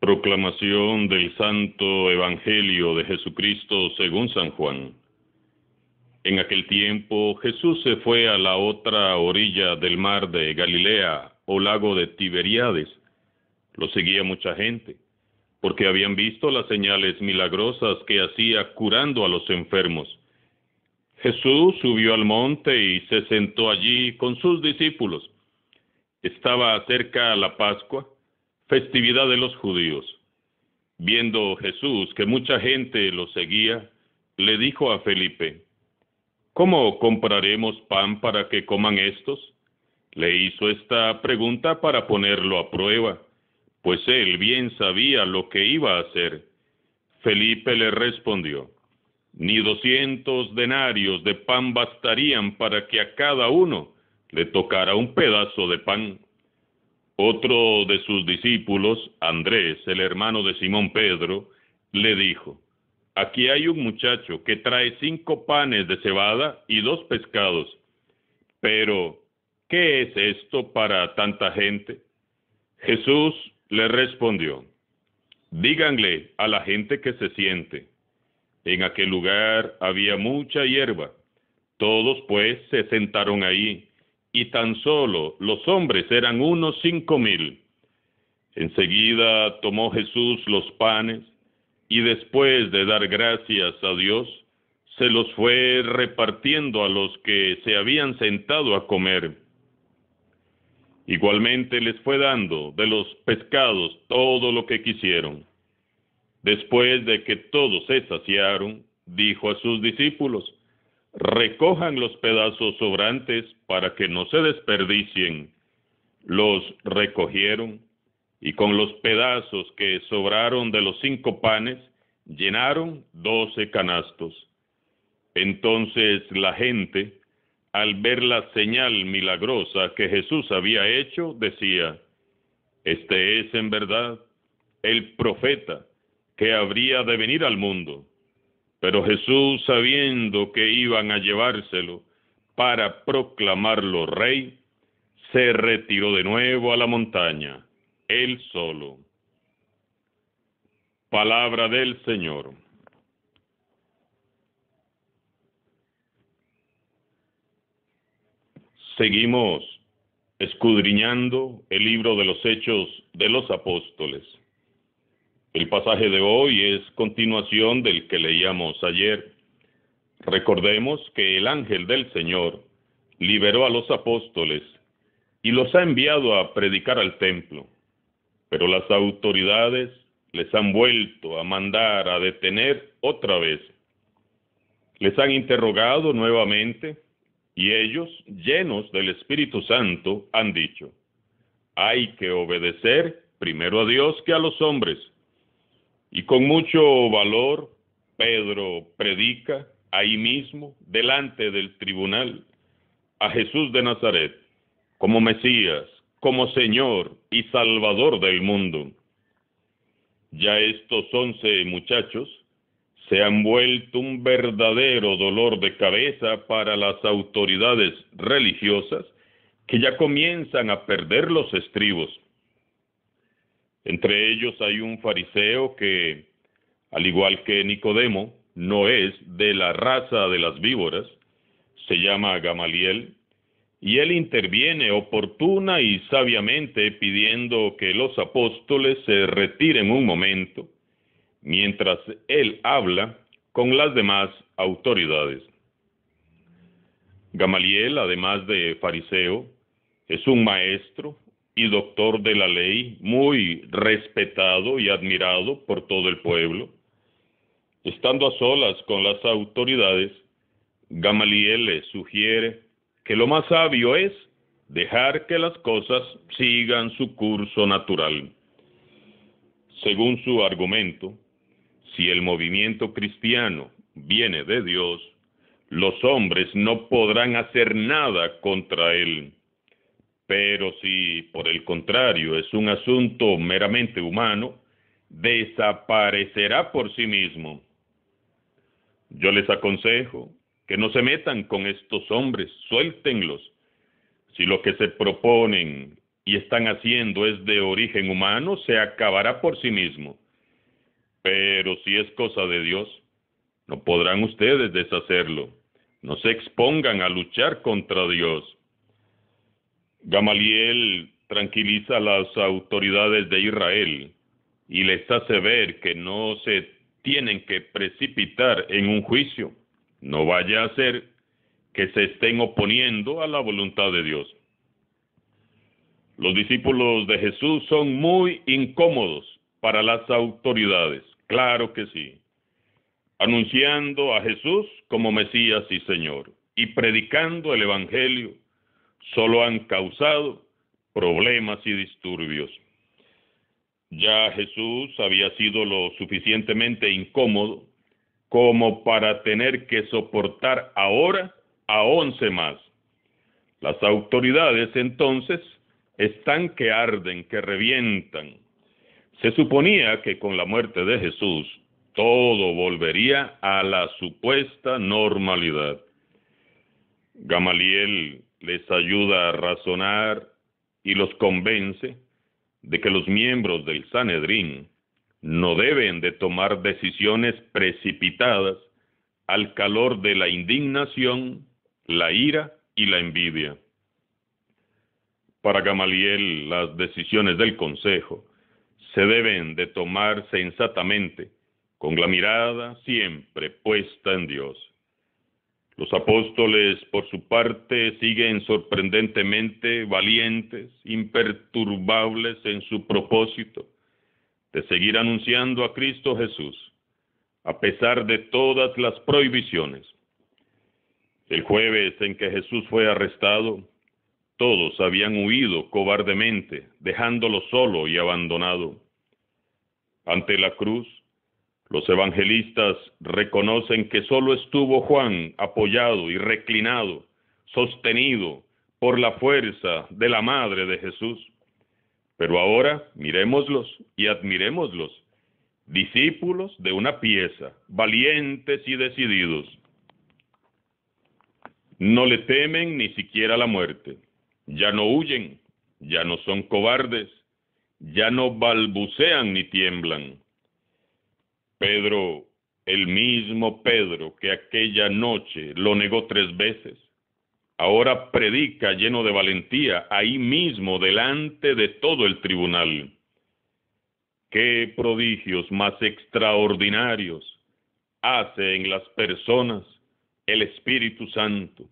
Proclamación del Santo Evangelio de Jesucristo según San Juan. En aquel tiempo Jesús se fue a la otra orilla del mar de Galilea o lago de Tiberíades. Lo seguía mucha gente, porque habían visto las señales milagrosas que hacía curando a los enfermos. Jesús subió al monte y se sentó allí con sus discípulos. Estaba cerca la Pascua, festividad de los judíos. Viendo Jesús que mucha gente lo seguía, le dijo a Felipe: ¿Cómo compraremos pan para que coman estos? Le hizo esta pregunta para ponerlo a prueba, pues él bien sabía lo que iba a hacer. Felipe le respondió: Ni 200 denarios de pan bastarían para que a cada uno le tocara un pedazo de pan. Otro de sus discípulos, Andrés, el hermano de Simón Pedro, le dijo: Aquí hay un muchacho que trae 5 panes de cebada y 2 pescados. Pero, ¿qué es esto para tanta gente? Jesús le respondió: Díganle a la gente que se siente. En aquel lugar había mucha hierba. Todos pues se sentaron ahí, y tan solo los hombres eran unos 5,000. Enseguida tomó Jesús los panes, y después de dar gracias a Dios, se los fue repartiendo a los que se habían sentado a comer. Igualmente les fue dando de los pescados todo lo que quisieron. Después de que todos se saciaron, dijo a sus discípulos: Recojan los pedazos sobrantes para que no se desperdicien. Los recogieron, y con los pedazos que sobraron de los 5 panes, llenaron 12 canastos. Entonces la gente, al ver la señal milagrosa que Jesús había hecho, decía: Este es en verdad el profeta que habría de venir al mundo. Pero Jesús, sabiendo que iban a llevárselo para proclamarlo rey, se retiró de nuevo a la montaña, él solo. Palabra del Señor. Seguimos escudriñando el libro de los Hechos de los Apóstoles. El pasaje de hoy es continuación del que leíamos ayer. Recordemos que el ángel del Señor liberó a los apóstoles y los ha enviado a predicar al templo, pero las autoridades les han vuelto a mandar a detener otra vez. Les han interrogado nuevamente y ellos, llenos del Espíritu Santo, han dicho: hay que obedecer primero a Dios que a los hombres. Y con mucho valor, Pedro predica ahí mismo, delante del tribunal, a Jesús de Nazaret, como Mesías, como Señor y Salvador del mundo. Ya estos 11 muchachos se han vuelto un verdadero dolor de cabeza para las autoridades religiosas, que ya comienzan a perder los estribos. Entre ellos hay un fariseo que, al igual que Nicodemo, no es de la raza de las víboras, se llama Gamaliel, y él interviene oportuna y sabiamente pidiendo que los apóstoles se retiren un momento, mientras él habla con las demás autoridades. Gamaliel, además de fariseo, es un maestro y doctor de la ley, muy respetado y admirado por todo el pueblo. Estando a solas con las autoridades, Gamaliel les sugiere que lo más sabio es dejar que las cosas sigan su curso natural. Según su argumento, si el movimiento cristiano viene de Dios, los hombres no podrán hacer nada contra él. Pero si, por el contrario, es un asunto meramente humano, desaparecerá por sí mismo. Yo les aconsejo que no se metan con estos hombres, suéltenlos. Si lo que se proponen y están haciendo es de origen humano, se acabará por sí mismo. Pero si es cosa de Dios, no podrán ustedes deshacerlo. No se expongan a luchar contra Dios. Gamaliel tranquiliza a las autoridades de Israel y les hace ver que no se tienen que precipitar en un juicio. No vaya a ser que se estén oponiendo a la voluntad de Dios. Los discípulos de Jesús son muy incómodos para las autoridades, claro que sí, anunciando a Jesús como Mesías y Señor y predicando el Evangelio, solo han causado problemas y disturbios. Ya Jesús había sido lo suficientemente incómodo como para tener que soportar ahora a 11 más. Las autoridades entonces están que arden, que revientan. Se suponía que con la muerte de Jesús todo volvería a la supuesta normalidad. Gamaliel les ayuda a razonar y los convence de que los miembros del Sanedrín no deben de tomar decisiones precipitadas al calor de la indignación, la ira y la envidia. Para Gamaliel, las decisiones del consejo se deben de tomar sensatamente, con la mirada siempre puesta en Dios. Los apóstoles, por su parte, siguen sorprendentemente valientes, imperturbables en su propósito de seguir anunciando a Cristo Jesús, a pesar de todas las prohibiciones. El jueves en que Jesús fue arrestado, todos habían huido cobardemente, dejándolo solo y abandonado. Ante la cruz, los evangelistas reconocen que solo estuvo Juan apoyado y reclinado, sostenido por la fuerza de la madre de Jesús. Pero ahora miremoslos y admirémoslos, discípulos de una pieza, valientes y decididos. No le temen ni siquiera la muerte. Ya no huyen, ya no son cobardes, ya no balbucean ni tiemblan. Pedro, el mismo Pedro que aquella noche lo negó 3 veces, ahora predica lleno de valentía ahí mismo delante de todo el tribunal. ¡Qué prodigios más extraordinarios hace en las personas el Espíritu Santo!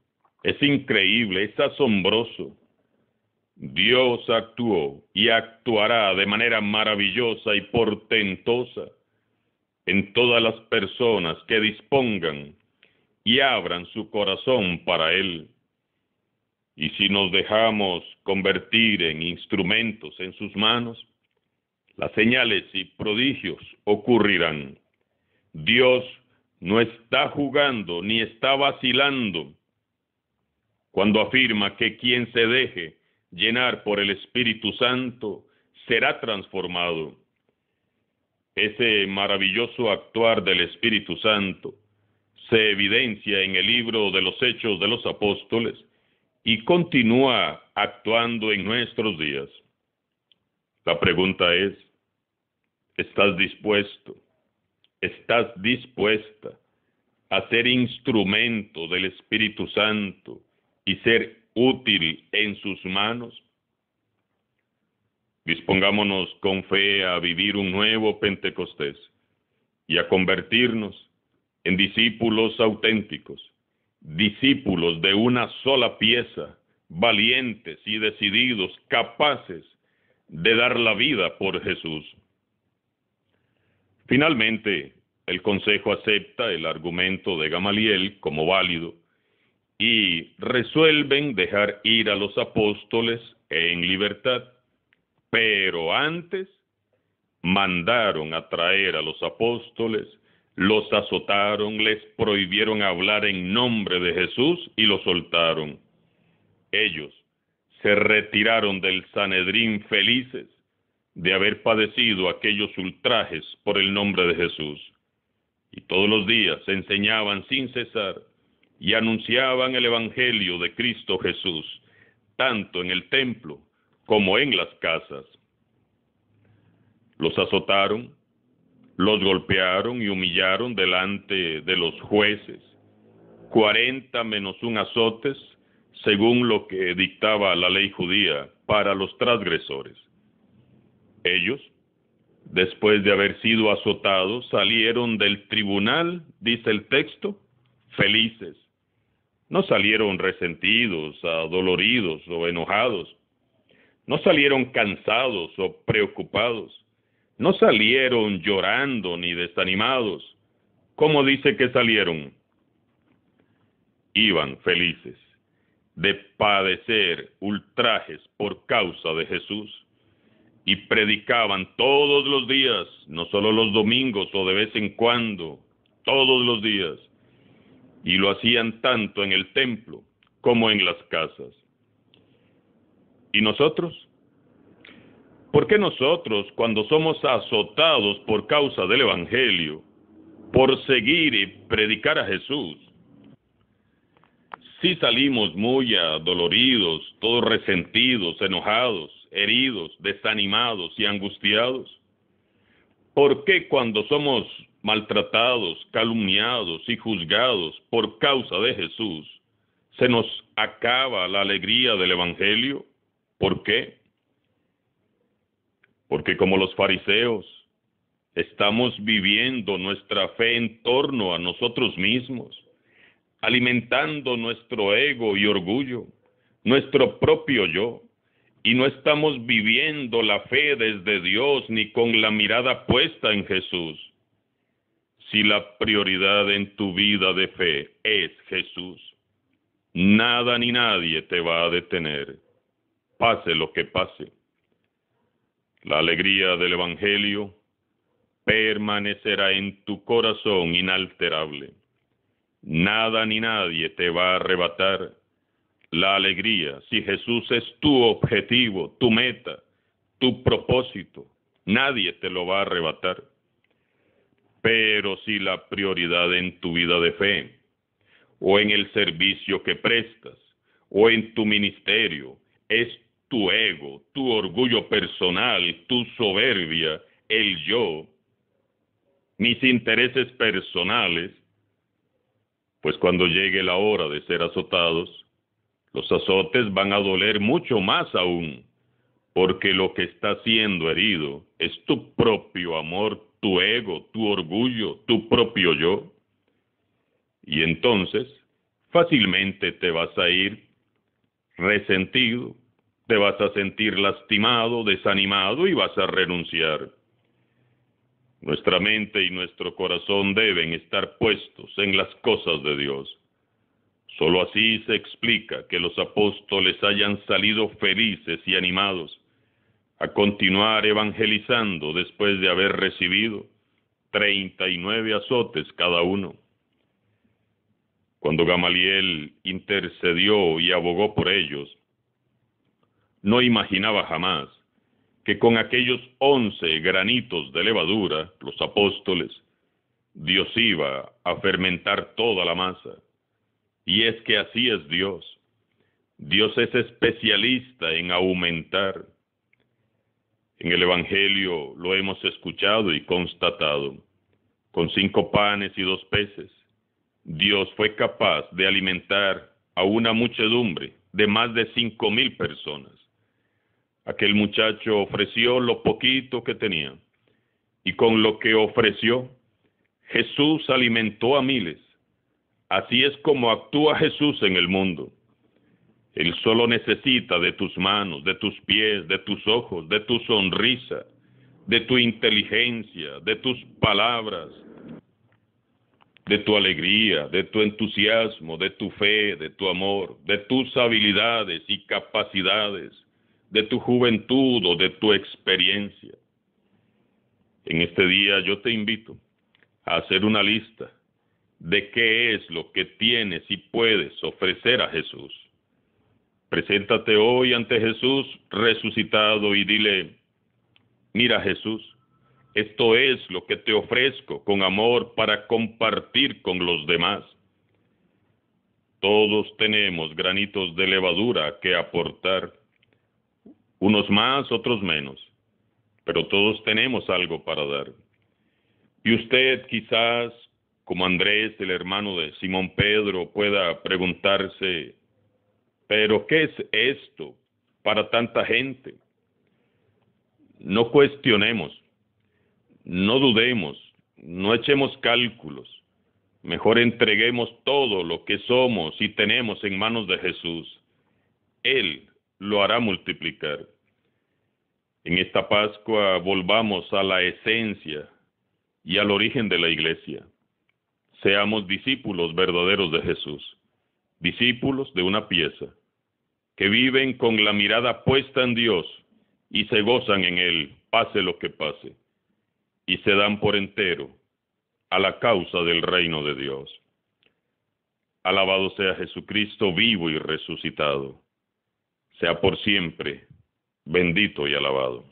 Es increíble, es asombroso. Dios actuó y actuará de manera maravillosa y portentosa en todas las personas que dispongan y abran su corazón para Él. Y si nos dejamos convertir en instrumentos en sus manos, las señales y prodigios ocurrirán. Dios no está jugando ni está vacilando cuando afirma que quien se deje llenar por el Espíritu Santo será transformado. Ese maravilloso actuar del Espíritu Santo se evidencia en el libro de los Hechos de los Apóstoles y continúa actuando en nuestros días. La pregunta es, ¿estás dispuesto? ¿Estás dispuesta a ser instrumento del Espíritu Santo y ser útil en sus manos? Dispongámonos con fe a vivir un nuevo Pentecostés y a convertirnos en discípulos auténticos, discípulos de una sola pieza, valientes y decididos, capaces de dar la vida por Jesús. Finalmente, el Consejo acepta el argumento de Gamaliel como válido y resuelven dejar ir a los apóstoles en libertad. Pero antes mandaron a traer a los apóstoles, los azotaron, les prohibieron hablar en nombre de Jesús y los soltaron. Ellos se retiraron del Sanedrín felices de haber padecido aquellos ultrajes por el nombre de Jesús. Y todos los días enseñaban sin cesar y anunciaban el Evangelio de Cristo Jesús, tanto en el templo como en las casas. Los azotaron, los golpearon y humillaron delante de los jueces. 40 menos un azotes, según lo que dictaba la ley judía para los transgresores. Ellos, después de haber sido azotados, salieron del tribunal, dice el texto, felices. No salieron resentidos, adoloridos o enojados. No salieron cansados o preocupados. No salieron llorando ni desanimados. ¿Cómo dice que salieron? Iban felices de padecer ultrajes por causa de Jesús y predicaban todos los días, no solo los domingos o de vez en cuando, todos los días, y lo hacían tanto en el templo como en las casas. ¿Y nosotros? ¿Por qué nosotros, cuando somos azotados por causa del Evangelio, por seguir y predicar a Jesús, sí salimos muy adoloridos, todos resentidos, enojados, heridos, desanimados y angustiados? ¿Por qué cuando somos maltratados, calumniados y juzgados por causa de Jesús, se nos acaba la alegría del Evangelio? ¿Por qué? Porque como los fariseos, estamos viviendo nuestra fe en torno a nosotros mismos, alimentando nuestro ego y orgullo, nuestro propio yo, y no estamos viviendo la fe desde Dios ni con la mirada puesta en Jesús. Si la prioridad en tu vida de fe es Jesús, nada ni nadie te va a detener, pase lo que pase. La alegría del Evangelio permanecerá en tu corazón inalterable. Nada ni nadie te va a arrebatar la alegría si Jesús es tu objetivo, tu meta, tu propósito. Nadie te lo va a arrebatar. Pero si la prioridad en tu vida de fe, o en el servicio que prestas, o en tu ministerio, es tu ego, tu orgullo personal, tu soberbia, el yo, mis intereses personales, pues cuando llegue la hora de ser azotados, los azotes van a doler mucho más aún, porque lo que está siendo herido es tu propio amor, tu ego, tu orgullo, tu propio yo. Y entonces, fácilmente te vas a ir resentido, te vas a sentir lastimado, desanimado y vas a renunciar. Nuestra mente y nuestro corazón deben estar puestos en las cosas de Dios. Solo así se explica que los apóstoles hayan salido felices y animados a continuar evangelizando después de haber recibido 39 azotes cada uno. Cuando Gamaliel intercedió y abogó por ellos, no imaginaba jamás que con aquellos 11 granitos de levadura, los apóstoles, Dios iba a fermentar toda la masa. Y es que así es Dios. Dios es especialista en aumentar. En el Evangelio lo hemos escuchado y constatado. Con 5 panes y 2 peces, Dios fue capaz de alimentar a una muchedumbre de más de 5,000 personas. Aquel muchacho ofreció lo poquito que tenía, y con lo que ofreció, Jesús alimentó a miles. Así es como actúa Jesús en el mundo. Él solo necesita de tus manos, de tus pies, de tus ojos, de tu sonrisa, de tu inteligencia, de tus palabras, de tu alegría, de tu entusiasmo, de tu fe, de tu amor, de tus habilidades y capacidades, de tu juventud o de tu experiencia. En este día yo te invito a hacer una lista de qué es lo que tienes y puedes ofrecer a Jesús. Preséntate hoy ante Jesús resucitado y dile: mira Jesús, esto es lo que te ofrezco con amor para compartir con los demás. Todos tenemos granitos de levadura que aportar. unos más, otros menos, pero todos tenemos algo para dar. Y usted quizás, como Andrés, el hermano de Simón Pedro, pueda preguntarse, ¿pero qué es esto para tanta gente? No cuestionemos, no dudemos, no echemos cálculos. Mejor entreguemos todo lo que somos y tenemos en manos de Jesús. Él lo hará multiplicar. En esta Pascua volvamos a la esencia y al origen de la iglesia. Seamos discípulos verdaderos de Jesús, discípulos de una pieza, que viven con la mirada puesta en Dios y se gozan en Él, pase lo que pase, y se dan por entero a la causa del reino de Dios. Alabado sea Jesucristo vivo y resucitado. Sea por siempre bendito y alabado.